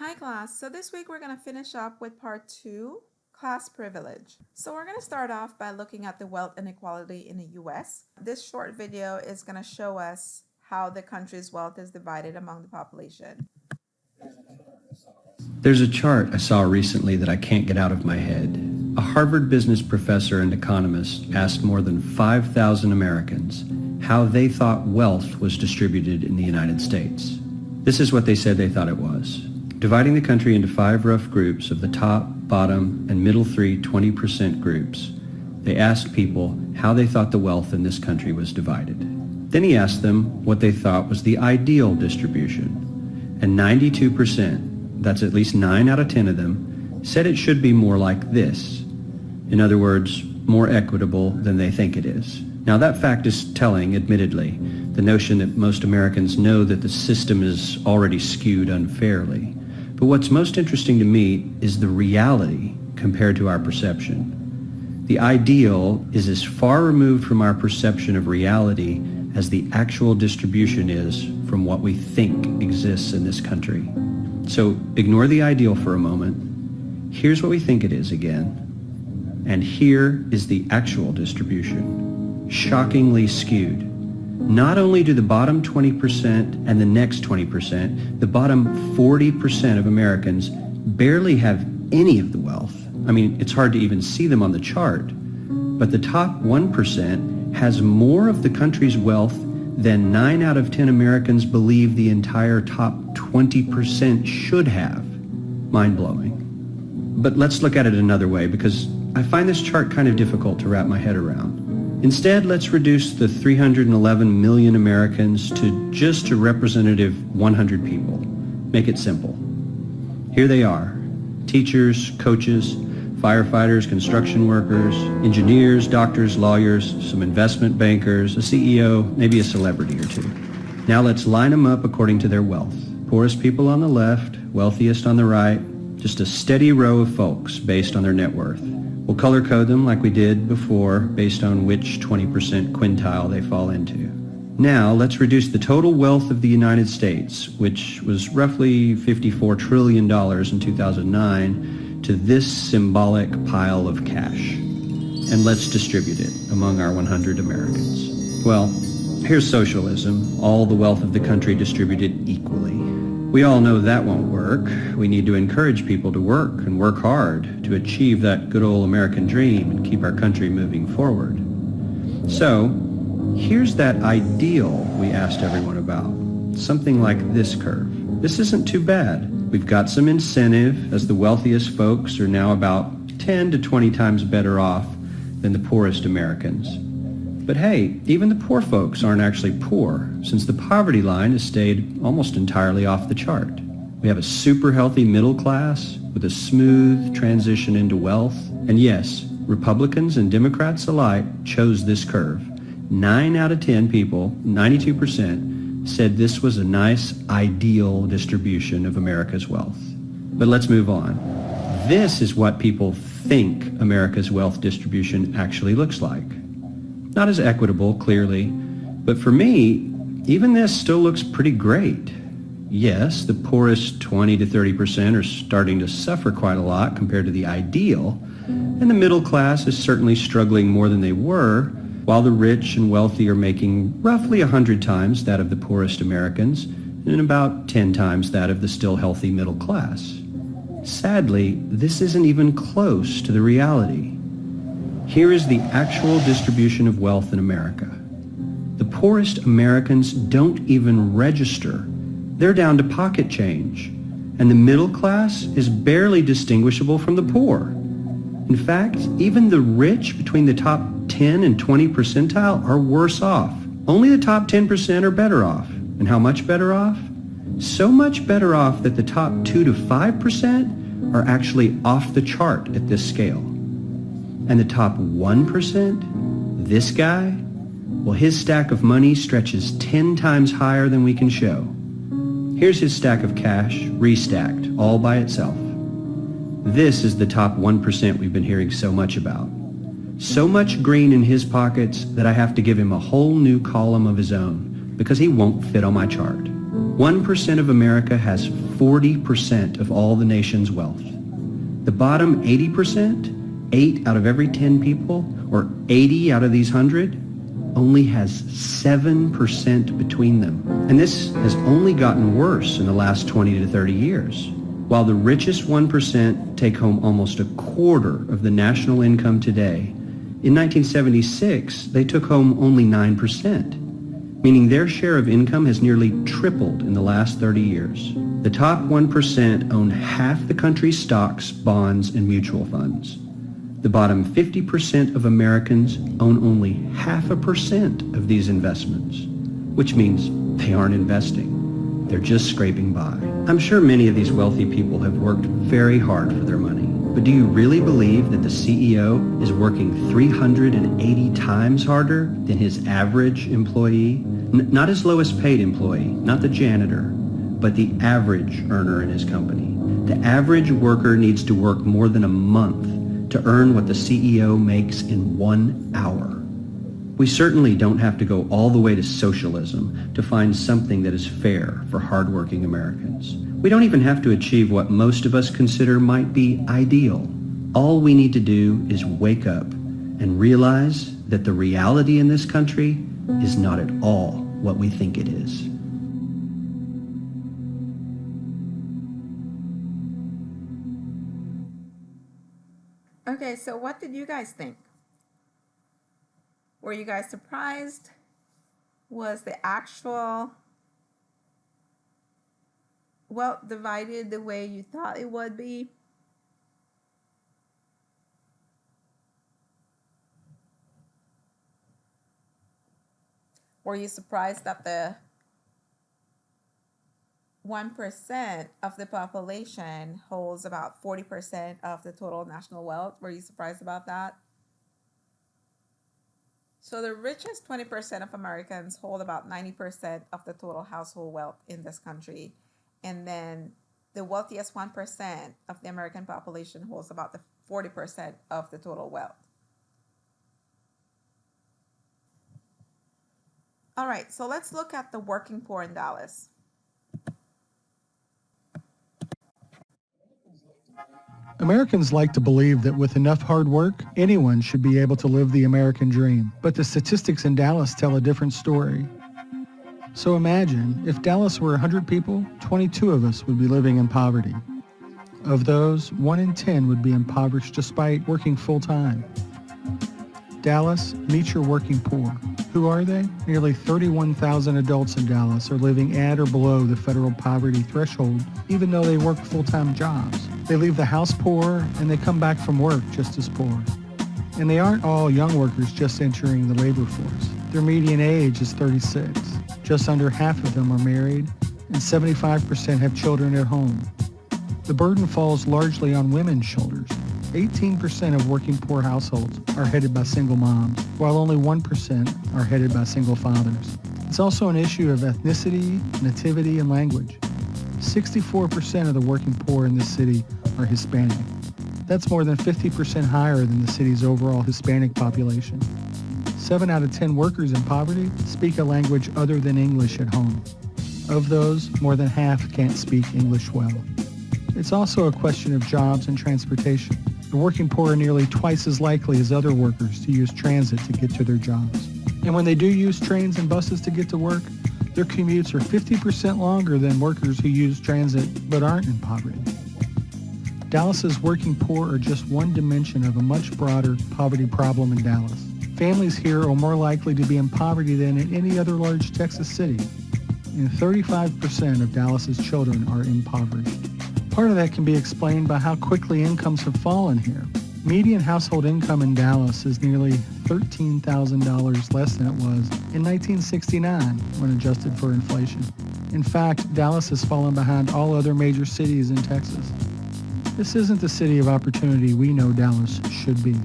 Hi class, so this week we're going to finish up with part 2, class privilege. So we're going to start off by looking at the wealth inequality in the US. This short video is going to show us how the country's wealth is divided among the population. There's a chart I saw recently that I can't get out of my head. A Harvard business professor and economist asked more than 5,000 Americans how they thought wealth was distributed in the United States. This is what they said they thought it was. Dividing the country into 5 rough groups of the top, bottom, and middle 3 20% groups, they asked people how they thought the wealth in this country was divided. Then he asked them what they thought was the ideal distribution, and 92%, that's at least 9 out of 10 of them, said it should be more like this. In other words, more equitable than they think it is. Now that fact is telling, admittedly, the notion that most Americans know that the system is already skewed unfairly. But what's most interesting to me is the reality compared to our perception. The ideal is as far removed from our perception of reality as the actual distribution is from what we think exists in this country. So ignore the ideal for a moment. Here's what we think it is again. And here is the actual distribution. Shockingly skewed. Not only do the bottom 20% and the next 20%, the bottom 40% of Americans barely have any of the wealth. I mean, it's hard to even see them on the chart. But the top 1% has more of the country's wealth than 9 out of 10 Americans believe the entire top 20% should have. Mind-blowing. But let's look at it another way, because I find this chart kind of difficult to wrap my head around. Instead, let's reduce the 311 million Americans to just a representative 100 people. Make it simple. Here they are: teachers, coaches, firefighters, construction workers, engineers, doctors, lawyers, some investment bankers, a CEO, maybe a celebrity or two. Now let's line them up according to their wealth. Poorest people on the left, wealthiest on the right, just a steady row of folks based on their net worth. We'll color code them like we did before based on which 20% quintile they fall into. Now let's reduce the total wealth of the United States, which was roughly $54 trillion in 2009, to this symbolic pile of cash. And let's distribute it among our 100 Americans. Well, here's socialism, all the wealth of the country distributed equally. We all know that won't work. We need to encourage people to work and work hard to achieve that good old American dream and keep our country moving forward. So, here's that ideal we asked everyone about. Something like this curve. This isn't too bad. We've got some incentive, as the wealthiest folks are now about 10 to 20 times better off than the poorest Americans. But hey, even the poor folks aren't actually poor, since the poverty line has stayed almost entirely off the chart. We have a super healthy middle class with a smooth transition into wealth. And yes, Republicans and Democrats alike chose this curve. 9 out of 10 people, 92%, said this was a nice, ideal distribution of America's wealth. But let's move on. This is what people think America's wealth distribution actually looks like. Not as equitable, clearly, but for me, even this still looks pretty great. Yes, the poorest 20 to 30% are starting to suffer quite a lot compared to the ideal, and the middle class is certainly struggling more than they were, while the rich and wealthy are making roughly 100 times that of the poorest Americans and about 10 times that of the still healthy middle class. Sadly, this isn't even close to the reality. Here is the actual distribution of wealth in America. The poorest Americans don't even register. They're down to pocket change. And the middle class is barely distinguishable from the poor. In fact, even the rich between the top 10 and 20 percentile are worse off. Only the top 10% are better off. And how much better off? So much better off that the top 2 to 5% are actually off the chart at this scale. And the top 1%, this guy, well, his stack of money stretches 10 times higher than we can show. Here's his stack of cash, restacked, all by itself. This is the top 1% we've been hearing so much about. So much green in his pockets that I have to give him a whole new column of his own, because he won't fit on my chart. 1% of America has 40% of all the nation's wealth. The bottom 80%, 8 out of every 10 people, or 80 out of these 100, only has 7% between them. And this has only gotten worse in the last 20 to 30 years. While the richest 1% take home almost a quarter of the national income today, in 1976, they took home only 9%, meaning their share of income has nearly tripled in the last 30 years. The top 1% own half the country's stocks, bonds, and mutual funds. The bottom 50% of Americans own only 0.5% of these investments, which means they aren't investing. They're just scraping by. I'm sure many of these wealthy people have worked very hard for their money. But do you really believe that the CEO is working 380 times harder than his average employee? Not his lowest paid employee, not the janitor, but the average earner in his company. The average worker needs to work more than a month to earn what the CEO makes in 1 hour. We certainly don't have to go all the way to socialism to find something that is fair for hardworking Americans. We don't even have to achieve what most of us consider might be ideal. All we need to do is wake up and realize that the reality in this country is not at all what we think it is. Okay, so what did you guys think? Were you guys surprised? Was the actual wealth divided the way you thought it would be? Were you surprised that the 1% of the population holds about 40% of the total national wealth? Were you surprised about that? So the richest 20% of Americans hold about 90% of the total household wealth in this country. And then the wealthiest 1% of the American population holds about the 40% of the total wealth. All right, so let's look at the working poor in Dallas. Americans like to believe that with enough hard work, anyone should be able to live the American dream. But the statistics in Dallas tell a different story. So imagine, if Dallas were 100 people, 22 of us would be living in poverty. Of those, 1 in 10 would be impoverished despite working full-time. Dallas, meet your working poor. Who are they? Nearly 31,000 adults in Dallas are living at or below the federal poverty threshold, even though they work full-time jobs. They leave the house poor, and they come back from work just as poor. And they aren't all young workers just entering the labor force. Their median age is 36. Just under half of them are married, and 75% have children at home. The burden falls largely on women's shoulders. 18% of working poor households are headed by single moms, while only 1% are headed by single fathers. It's also an issue of ethnicity, nativity, and language. 64% of the working poor in this city are Hispanic. That's more than 50% higher than the city's overall Hispanic population. 7 out of 10 workers in poverty speak a language other than English at home. Of those, more than half can't speak English well. It's also a question of jobs and transportation. The working poor are nearly twice as likely as other workers to use transit to get to their jobs. And when they do use trains and buses to get to work, their commutes are 50% longer than workers who use transit but aren't in poverty. Dallas's working poor are just one dimension of a much broader poverty problem in Dallas. Families here are more likely to be in poverty than in any other large Texas city, and 35% of Dallas's children are impoverished. Part of that can be explained by how quickly incomes have fallen here. Median household income in Dallas is nearly $13,000 less than it was in 1969 when adjusted for inflation. In fact, Dallas has fallen behind all other major cities in Texas. This isn't the city of opportunity we know Dallas should be.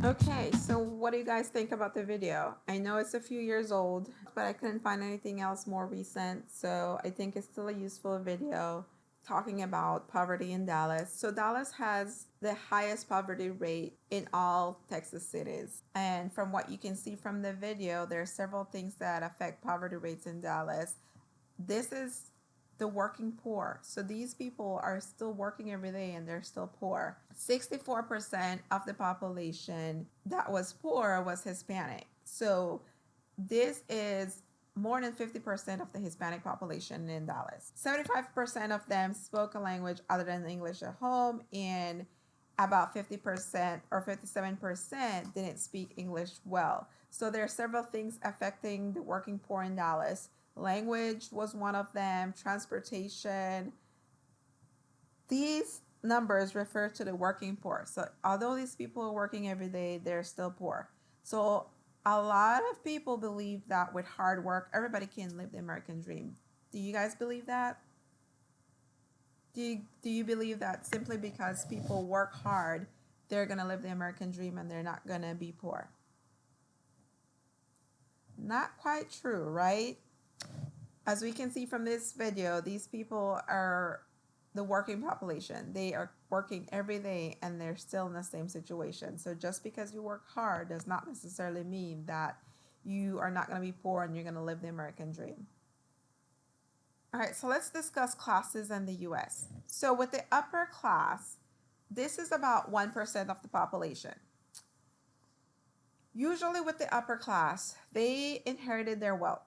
Okay, so what do you guys think about the video? I know it's a few years old, but I couldn't find anything else more recent, so I think it's still a useful video. talking about poverty in Dallas. So Dallas has the highest poverty rate in all Texas cities. And from what you can see from the video, there are several things that affect poverty rates in Dallas. This is the working poor. So these people are still working every day and they're still poor. 64% of the population that was poor was Hispanic. So this is more than 50% of the Hispanic population in Dallas. 75% of them spoke a language other than English at home, and about 50% or 57% didn't speak English well. So there are several things affecting the working poor in Dallas. Language was one of them, transportation. These numbers refer to the working poor. So although these people are working every day, they're still poor. So a lot of people believe that with hard work, everybody can live the American dream. Do you guys believe that? Do you believe that simply because people work hard, they're going to live the American dream and they're not going to be poor? Not quite true, right? As we can see from this video, these people are the working population. They are working every day and they're still in the same situation. So just because you work hard does not necessarily mean that you are not going to be poor and you're going to live the American dream. All right, so let's discuss classes in the US. So with the upper class, this is about 1% of the population. Usually with the upper class, they inherited their wealth.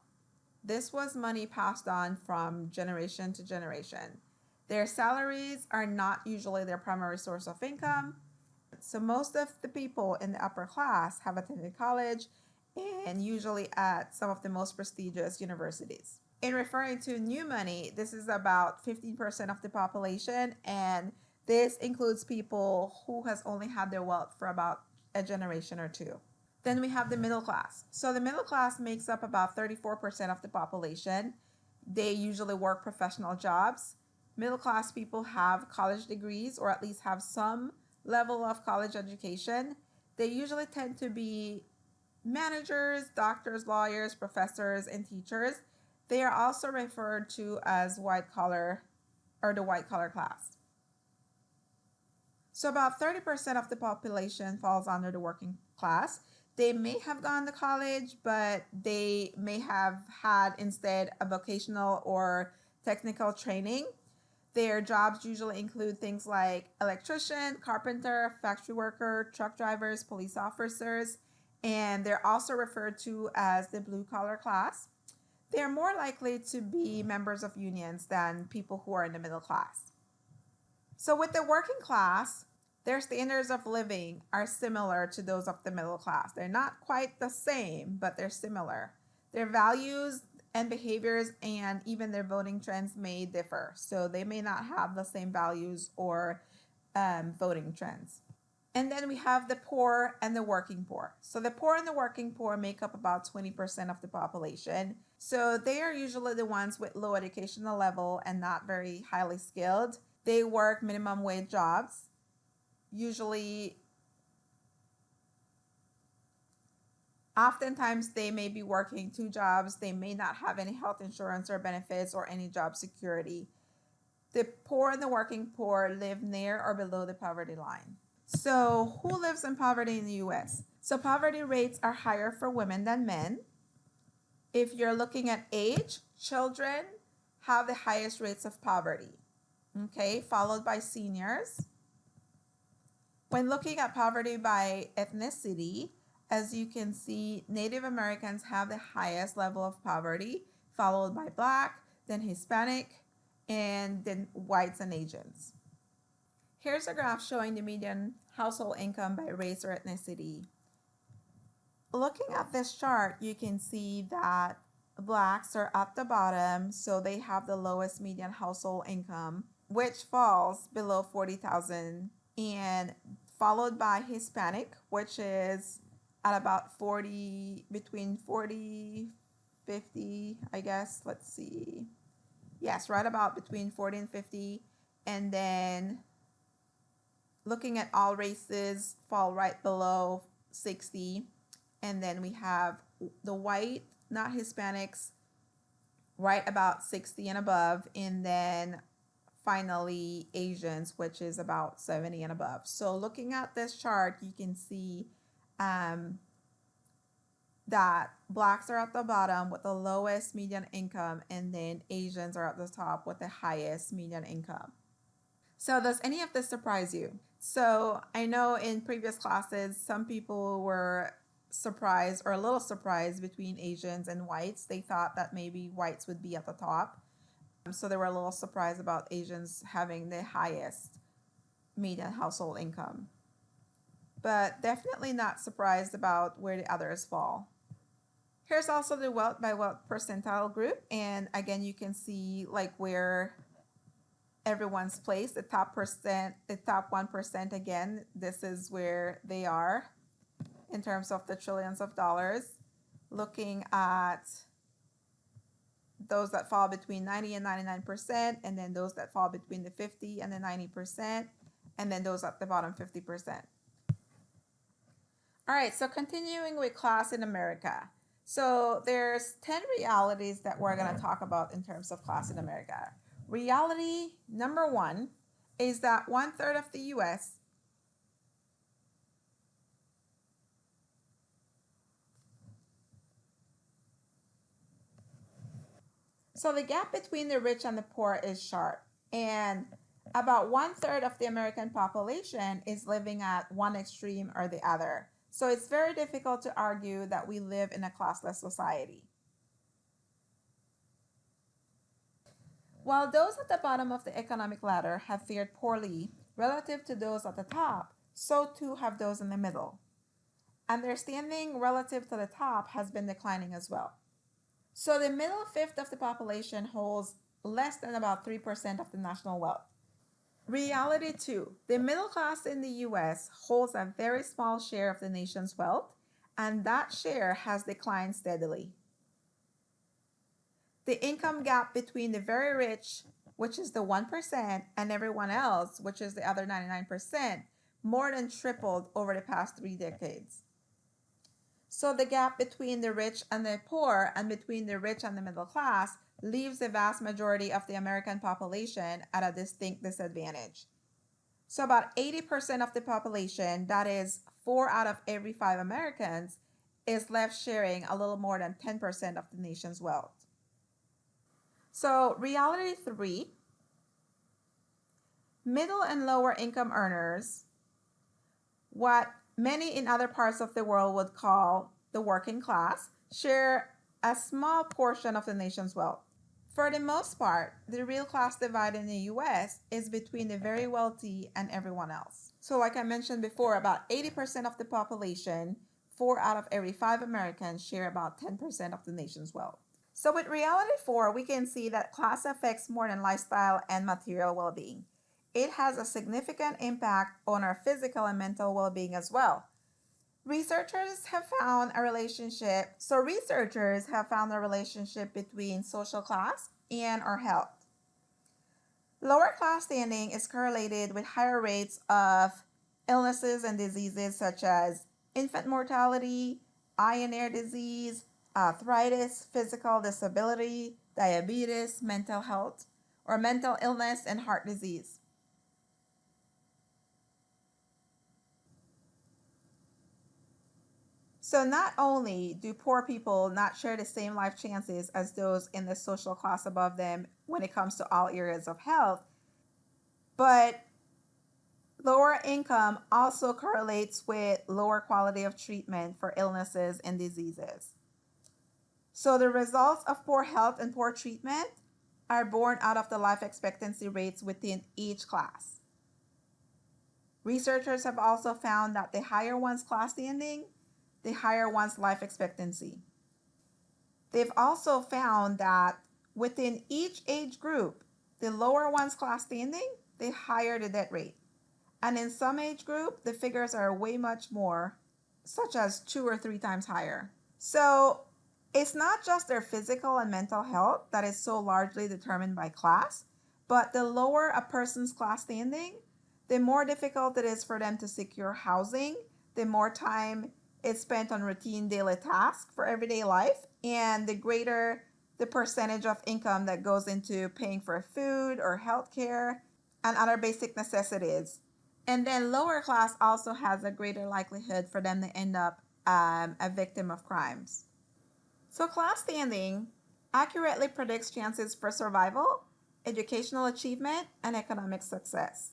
This was money passed on from generation to generation. Their salaries are not usually their primary source of income. So most of the people in the upper class have attended college and usually at some of the most prestigious universities. In referring to new money, this is about 15% of the population, and this includes people who has only had their wealth for about a generation or two. Then we have the middle class. So the middle class makes up about 34% of the population. They usually work professional jobs. Middle class people have college degrees or at least have some level of college education. They usually tend to be managers, doctors, lawyers, professors, and teachers. They are also referred to as white collar or the white collar class. So about 30% of the population falls under the working class. They may have gone to college, but they may have had instead a vocational or technical training. Their jobs usually include things like electrician, carpenter, factory worker, truck drivers, police officers, and they're also referred to as the blue collar class. They're more likely to be members of unions than people who are in the middle class. So with the working class, their standards of living are similar to those of the middle class. They're not quite the same, but they're similar. Their values and behaviors and even their voting trends may differ. So they may not have the same values or voting trends. And then we have the poor and the working poor. So the poor and the working poor make up about 20% of the population. So they are usually the ones with low educational level and not very highly skilled. They work minimum wage jobs. Usually, oftentimes they may be working two jobs. They may not have any health insurance or benefits or any job security. The poor and the working poor live near or below the poverty line. So who lives in poverty in the US? So poverty rates are higher for women than men. If you're looking at age, children have the highest rates of poverty, okay, followed by seniors. When looking at poverty by ethnicity, as you can see, Native Americans have the highest level of poverty, followed by Black, then Hispanic, and then whites and Asians. Here's a graph showing the median household income by race or ethnicity. Looking at this chart, you can see that Blacks are at the bottom, so they have the lowest median household income, which falls below $40,000, and followed by Hispanic, which is at about 40, between 40, 50, I guess. Let's see. Yes, right about between 40 and 50. And then looking at all races, fall right below 60. And then we have the white, not Hispanics, right about 60 and above. And then finally Asians, which is about 70 and above. So looking at this chart, you can see that blacks are at the bottom with the lowest median income, and then Asians are at the top with the highest median income. So does any of this surprise you? So I know in previous classes, some people were surprised or a little surprised between Asians and whites. They thought that maybe whites would be at the top. So they were a little surprised about Asians having the highest median household income. But definitely not surprised about where the others fall. Here's also the wealth by wealth percentile group. And again, you can see like where everyone's placed. The top 1%, again, this is where they are in terms of the trillions of dollars. Looking at those that fall between 90 and 99%, and then those that fall between the 50 and the 90%, and then those at the bottom 50%. All right, so continuing with class in America. So there's 10 realities that we're going to talk about in terms of class in America. Reality number 1 is that 1/3 of the U.S. So the gap between the rich and the poor is sharp, and about 1/3 of the American population is living at one extreme or the other. So it's very difficult to argue that we live in a classless society. While those at the bottom of the economic ladder have fared poorly relative to those at the top, so too have those in the middle. And their standing relative to the top has been declining as well. So the middle fifth of the population holds less than about 3% of the national wealth. Reality 2. The middle class in the US holds a very small share of the nation's wealth, and that share has declined steadily. The income gap between the very rich, which is the 1%, and everyone else, which is the other 99%, more than tripled over the past 3 decades. So the gap between the rich and the poor and between the rich and the middle class leaves the vast majority of the American population at a distinct disadvantage. So about 80% of the population, that is 4 out of every 5 Americans, is left sharing a little more than 10% of the nation's wealth. So reality 3, middle and lower income earners, what many in other parts of the world would call the working class, share a small portion of the nation's wealth. For the most part, the real class divide in the US is between the very wealthy and everyone else. So like I mentioned before, about 80% of the population, 4 out of every 5 Americans, share about 10% of the nation's wealth. So with reality 4, we can see that class affects more than lifestyle and material well-being. It has a significant impact on our physical and mental well-being as well. Researchers have found a relationship between social class and our health. Lower class standing is correlated with higher rates of illnesses and diseases such as infant mortality, eye and ear disease, arthritis, physical disability, diabetes, mental health, or mental illness, and heart disease. So not only do poor people not share the same life chances as those in the social class above them when it comes to all areas of health, but lower income also correlates with lower quality of treatment for illnesses and diseases. So the results of poor health and poor treatment are born out of the life expectancy rates within each class. Researchers have also found that the higher one's class standing, the higher one's life expectancy. They've also found that within each age group, the lower one's class standing, the higher the death rate. And in some age group, the figures are way much more, such as 2 or 3 times higher. So it's not just their physical and mental health that is so largely determined by class, but the lower a person's class standing, the more difficult it is for them to secure housing, the more time it's spent on routine daily tasks for everyday life, and the greater the percentage of income that goes into paying for food or healthcare and other basic necessities. And then lower class also has a greater likelihood for them to end up a victim of crimes. So class standing accurately predicts chances for survival, educational achievement, and economic success.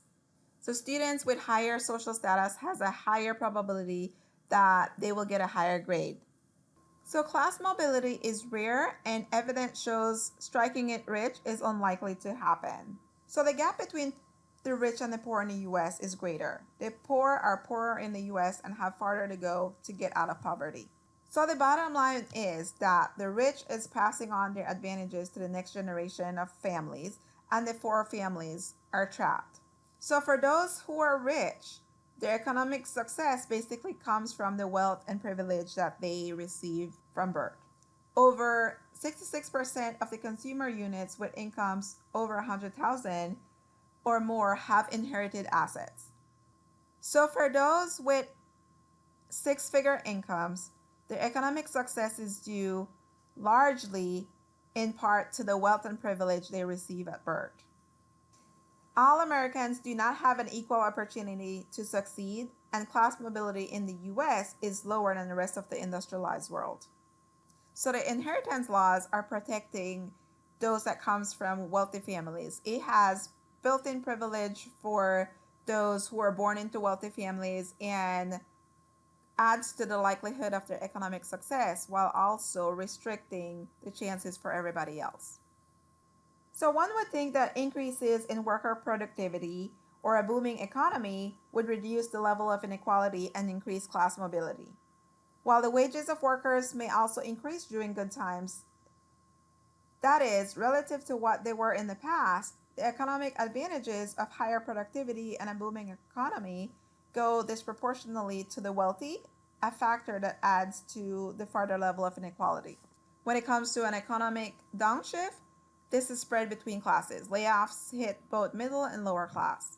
So students with higher social status has a higher probability that they will get a higher grade. So class mobility is rare, and evidence shows striking it rich is unlikely to happen. So the gap between the rich and the poor in the US is greater. The poor are poorer in the US and have farther to go to get out of poverty. So the bottom line is that the rich is passing on their advantages to the next generation of families, and the poor families are trapped. So for those who are rich, their economic success basically comes from the wealth and privilege that they receive from birth. Over 66% of the consumer units with incomes over 100,000 or more have inherited assets. So for those with six-figure incomes, their economic success is due largely in part to the wealth and privilege they receive at birth. All Americans do not have an equal opportunity to succeed, and class mobility in the US is lower than the rest of the industrialized world. So the inheritance laws are protecting those that comes from wealthy families. It has built-in privilege for those who are born into wealthy families and adds to the likelihood of their economic success while also restricting the chances for everybody else. So one would think that increases in worker productivity or a booming economy would reduce the level of inequality and increase class mobility. While the wages of workers may also increase during good times, that is, relative to what they were in the past, the economic advantages of higher productivity and a booming economy go disproportionately to the wealthy, a factor that adds to the further level of inequality. When it comes to an economic downshift, this is spread between classes. Layoffs hit both middle and lower class.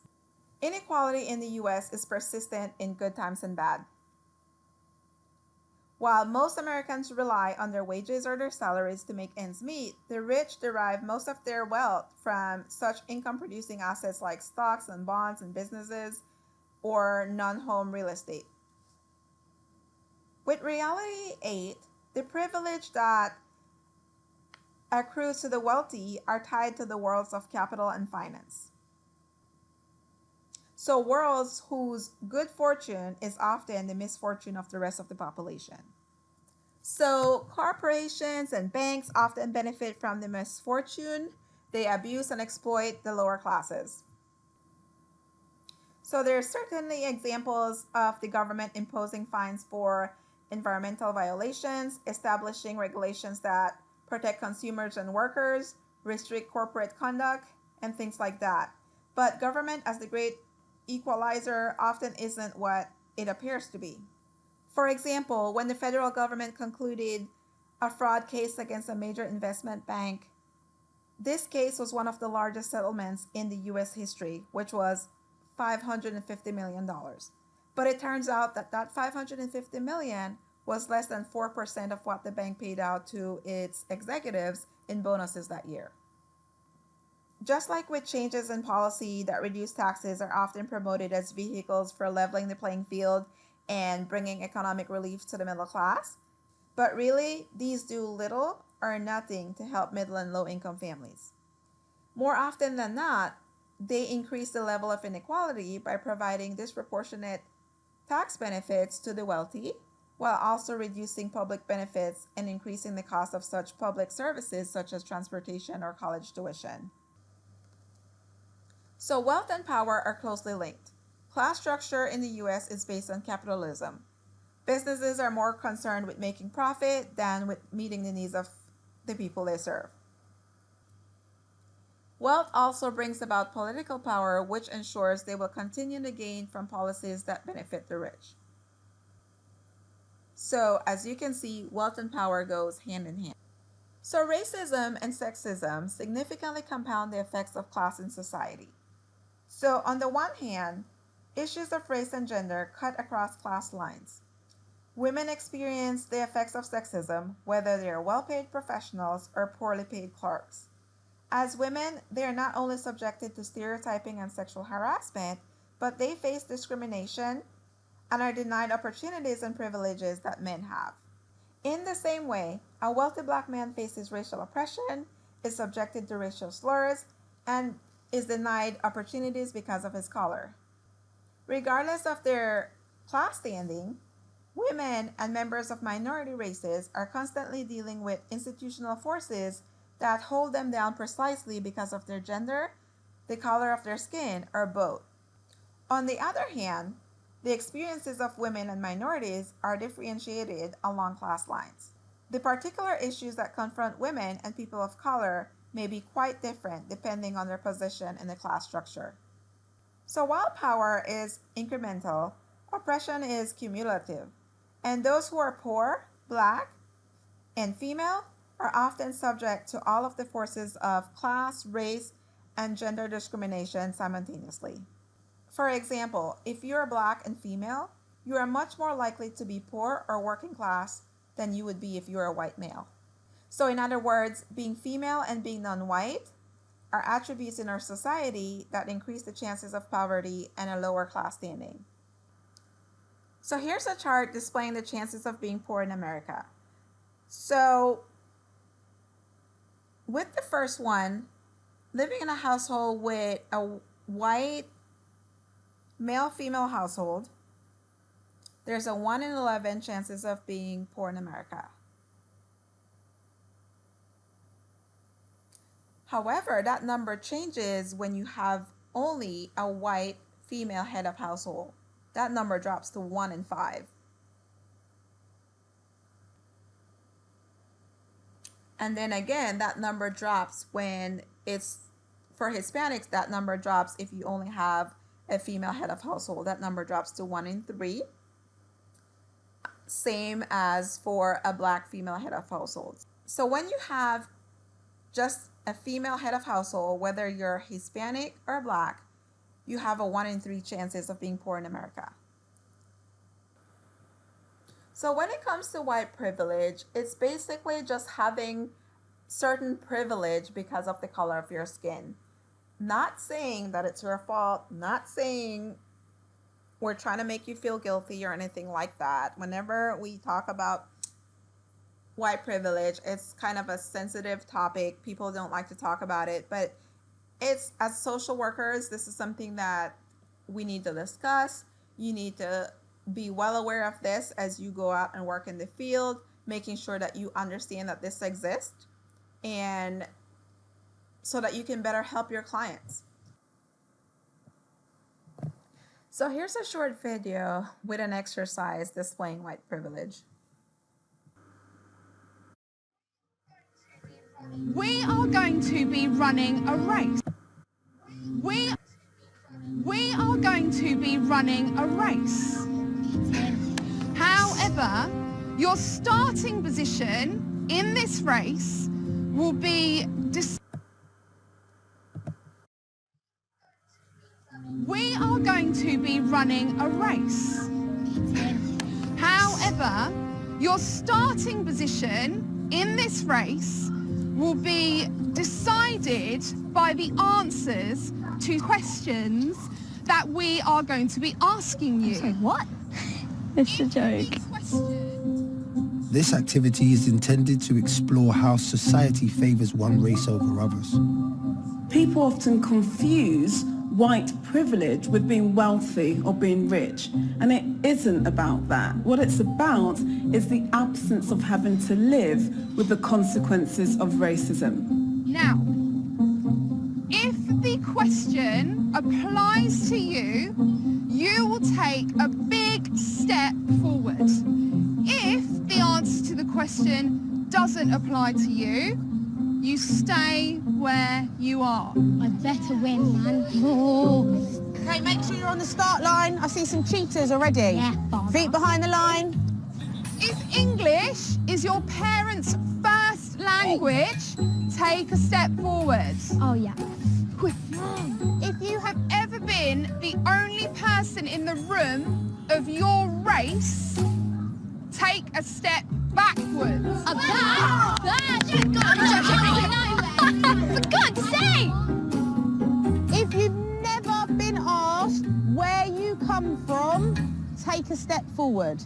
Inequality in the US is persistent in good times and bad. While most Americans rely on their wages or their salaries to make ends meet, the rich derive most of their wealth from such income-producing assets like stocks and bonds and businesses or non-home real estate. With Reality 8, the privilege that accrues to the wealthy are tied to the worlds of capital and finance. So worlds whose good fortune is often the misfortune of the rest of the population. So corporations and banks often benefit from the misfortune. They abuse and exploit the lower classes. So there are certainly examples of the government imposing fines for environmental violations, establishing regulations that protect consumers and workers, restrict corporate conduct, and things like that. But government as the great equalizer often isn't what it appears to be. For example, when the federal government concluded a fraud case against a major investment bank, this case was one of the largest settlements in the US history, which was $550 million. But it turns out that that $550 million was less than 4% of what the bank paid out to its executives in bonuses that year. Just like with changes in policy that reduce taxes are often promoted as vehicles for leveling the playing field and bringing economic relief to the middle class, but really these do little or nothing to help middle and low income families. More often than not, they increase the level of inequality by providing disproportionate tax benefits to the wealthy, while also reducing public benefits and increasing the cost of such public services such as transportation or college tuition. So wealth and power are closely linked. Class structure in the US is based on capitalism. Businesses are more concerned with making profit than with meeting the needs of the people they serve. Wealth also brings about political power, which ensures they will continue to gain from policies that benefit the rich. So, as you can see, wealth and power goes hand in hand. So, racism and sexism significantly compound the effects of class in society. So, on the one hand, issues of race and gender cut across class lines. Women experience the effects of sexism, whether they are well-paid professionals or poorly paid clerks. As women, they are not only subjected to stereotyping and sexual harassment, but they face discrimination and are denied opportunities and privileges that men have. In the same way, a wealthy black man faces racial oppression, is subjected to racial slurs, and is denied opportunities because of his color. Regardless of their class standing, women and members of minority races are constantly dealing with institutional forces that hold them down precisely because of their gender, the color of their skin, or both. On the other hand, the experiences of women and minorities are differentiated along class lines. The particular issues that confront women and people of color may be quite different depending on their position in the class structure. So while power is incremental, oppression is cumulative, and those who are poor, black, and female are often subject to all of the forces of class, race, and gender discrimination simultaneously. For example, if you're black and female, you are much more likely to be poor or working class than you would be if you're a white male. So in other words, being female and being non-white are attributes in our society that increase the chances of poverty and a lower class standing. So here's a chart displaying the chances of being poor in America. So with the first one, living in a household with a white male-female household, there's a 1 in 11 chances of being poor in America. However, that number changes when you have only a white female head of household. That number drops to 1 in 5. And then again, that number drops when it's, for Hispanics, that number drops if you only have a female head of household. That number drops to 1 in 3. Same as for a black female head of household. So when you have just a female head of household, whether you're Hispanic or black, you have a 1 in 3 chances of being poor in America. So when it comes to white privilege, it's basically just having certain privilege because of the color of your skin. Not saying that it's your fault, not saying we're trying to make you feel guilty or anything like that. Whenever we talk about white privilege, it's kind of a sensitive topic. People don't like to talk about it, but it's, as social workers, this is something that we need to discuss. You need to be well aware of this as you go out and work in the field, making sure that you understand that this exists, and so that you can better help your clients. So here's a short video with an exercise displaying white privilege. We are going to be running a race. We are going to be running a race. However, your starting position in this race will be We are going to be running a race. However, your starting position in this race will be decided by the answers to questions that we are going to be asking you. Sorry, what? It's a joke. This activity is intended to explore how society favours one race over others. People often confuse white privilege with being wealthy or being rich, and it isn't about that. What it's about is the absence of having to live with the consequences of racism. Now, if the question applies to you, you will take a big step forward. If the answer to the question doesn't apply to you, you stay where you are. I better win, man. Oh. Okay, make sure you're on the start line. I see some cheaters already. Yeah, bother. Feet behind the line. If English is your parents' first language, take a step forward. Oh, yeah. Quick. If you have ever been the only person in the room of your race, take a step backwards. For God's sake! If you've never been asked where you come from, take a step forward.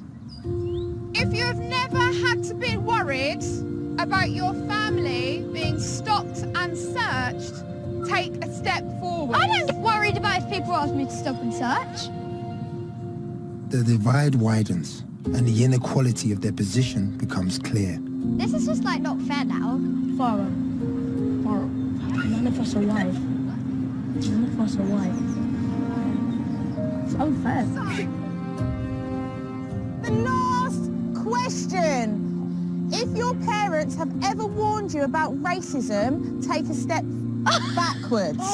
If you have never had to be worried about your family being stopped and searched, take a step forward. I don't worried about if people ask me to stop and search. The divide widens, and the inequality of their position becomes clear. This is just like not fair now. Farah, none of us are white. None of us are white. It's unfair. The last question. If your parents have ever warned you about racism, take a step backwards.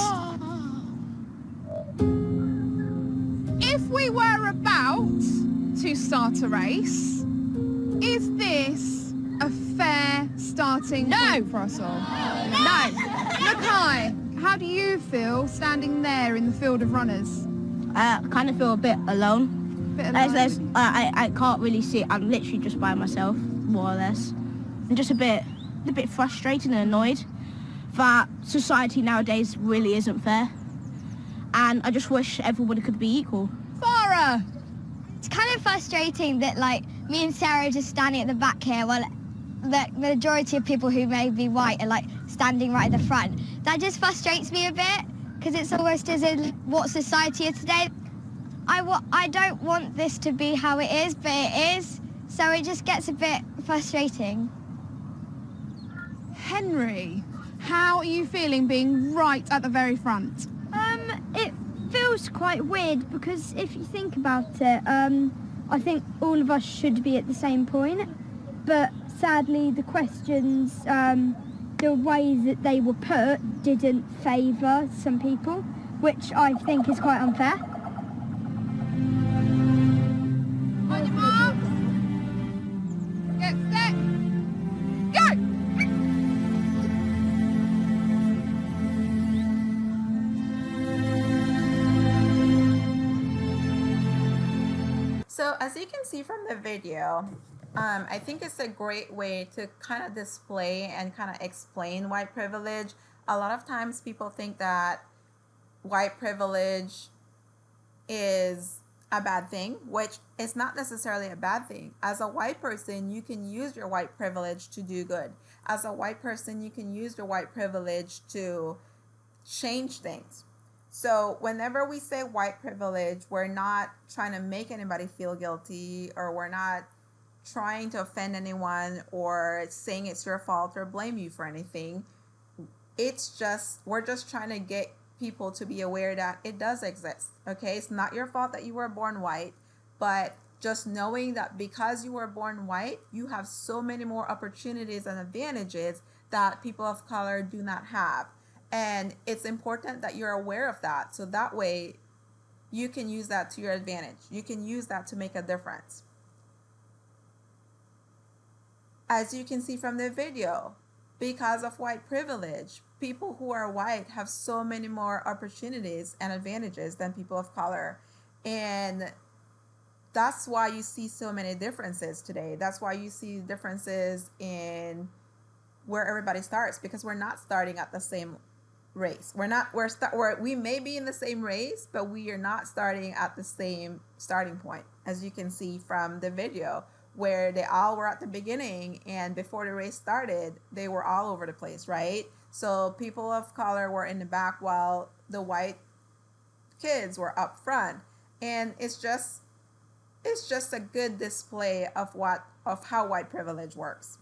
If we were about to start a race, is this a fair starting point for us all? No. Mackay, how do you feel standing there in the field of runners? I kind of feel a bit alone. I can't really see. I'm literally just by myself, more or less. I'm just a bit frustrated and annoyed that society nowadays really isn't fair. And I just wish everybody could be equal. Farah! It's kind of frustrating that, like, me and Sarah are just standing at the back here while the majority of people who may be white are, like, standing right at the front. That just frustrates me a bit, because it's almost as in what society is today. I don't want this to be how it is, but it is, so it just gets a bit frustrating. Henry, how are you feeling being right at the very front? It feels quite weird because if you think about it, I think all of us should be at the same point, but sadly the questions, the way that they were put didn't favour some people, which I think is quite unfair. On your marks. Get set. Go! So as you can see from the video, I think it's a great way to kind of display and kind of explain white privilege. A lot of times people think that white privilege is a bad thing, which is not necessarily a bad thing. As a white person, you can use your white privilege to do good. As a white person, you can use your white privilege to change things. So whenever we say white privilege, we're not trying to make anybody feel guilty, or we're not trying to offend anyone or saying it's your fault or blame you for anything. It's just, we're just trying to get people to be aware that it does exist. Okay, it's not your fault that you were born white, but just knowing that because you were born white, you have so many more opportunities and advantages that people of color do not have. And it's important that you're aware of that, so that way you can use that to your advantage. You can use that to make a difference. As you can see from the video, because of white privilege, people who are white have so many more opportunities and advantages than people of color. And that's why you see so many differences today. That's why you see differences in where everybody starts, because we're not starting at the same race. We may be in the same race, but we are not starting at the same starting point, as you can see from the video, where they all were at the beginning, and before the race started, they were all over the place, right? So people of color were in the back while the white kids were up front. And it's just a good display of how white privilege works.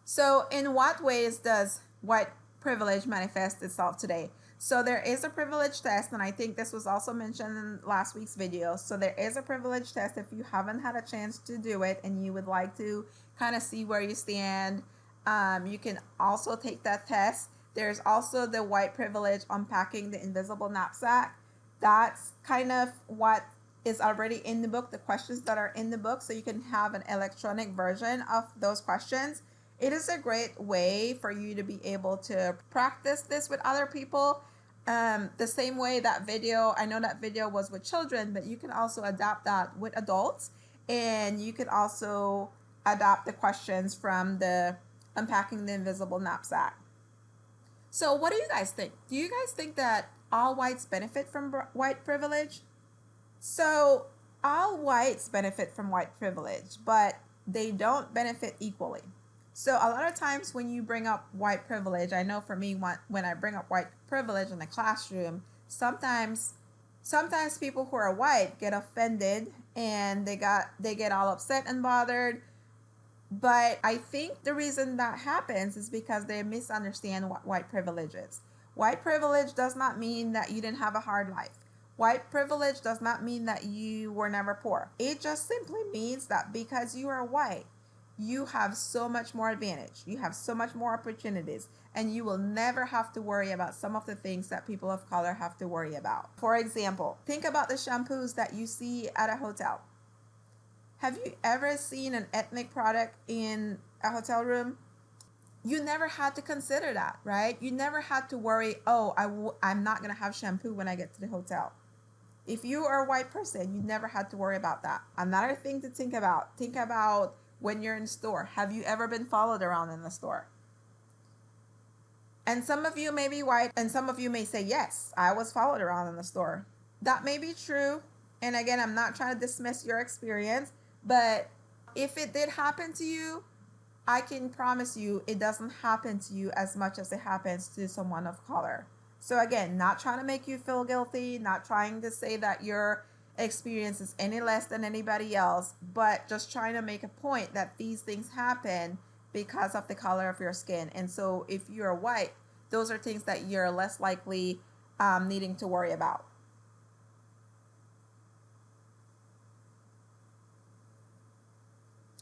So in what ways does white privilege manifest itself today? So there is a privilege test, and I think this was also mentioned in last week's video. So there is a privilege test if you haven't had a chance to do it and you would like to kind of see where you stand. You can also take that test. There's also the white privilege unpacking the invisible knapsack. That's kind of what is already in the book, the questions that are in the book, so you can have an electronic version of those questions. It is a great way for you to be able to practice this with other people. The same way that video, I know that video was with children, but you can also adapt that with adults. And you could also adopt the questions from the Unpacking the Invisible Knapsack. So what do you guys think? Do you guys think that all whites benefit from white privilege? So all whites benefit from white privilege, but they don't benefit equally. So a lot of times when you bring up white privilege, I know for me, when I bring up white privilege in the classroom, sometimes people who are white get offended and they get all upset and bothered. But I think the reason that happens is because they misunderstand what white privilege is. White privilege does not mean that you didn't have a hard life. White privilege does not mean that you were never poor. It just simply means that because you are white, you have so much more advantage. You have so much more opportunities, and you will never have to worry about some of the things that people of color have to worry about. For example, think about the shampoos that you see at a hotel. Have you ever seen an ethnic product in a hotel room? You never had to consider that, right? You never had to worry, oh, I'm not going to have shampoo when I get to the hotel. If you are a white person, you never had to worry about that. Another thing to think about when you're in the store. Have you ever been followed around in the store? And some of you may be white, and some of you may say, yes, I was followed around in the store. That may be true. And again, I'm not trying to dismiss your experience, but if it did happen to you, I can promise you it doesn't happen to you as much as it happens to someone of color. So again, not trying to make you feel guilty, not trying to say that your experience is any less than anybody else, but just trying to make a point that these things happen because of the color of your skin. And so if you're white, those are things that you're less likely needing to worry about.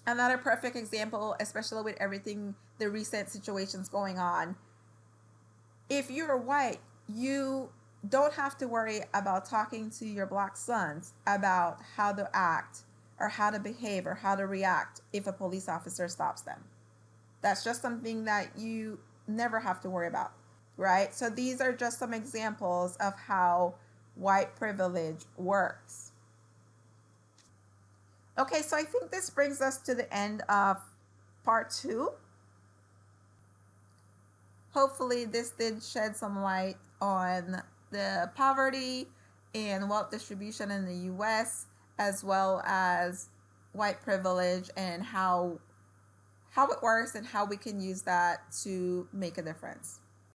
Another perfect example, especially with everything, the recent situations going on. If you're white, you don't have to worry about talking to your black sons about how to act or how to behave or how to react if a police officer stops them. That's just something that you never have to worry about, right? So these are just some examples of how white privilege works. Okay, so I think this brings us to the end of part 2. Hopefully this did shed some light on the poverty and wealth distribution in the US, as well as white privilege and how it works and how we can use that to make a difference.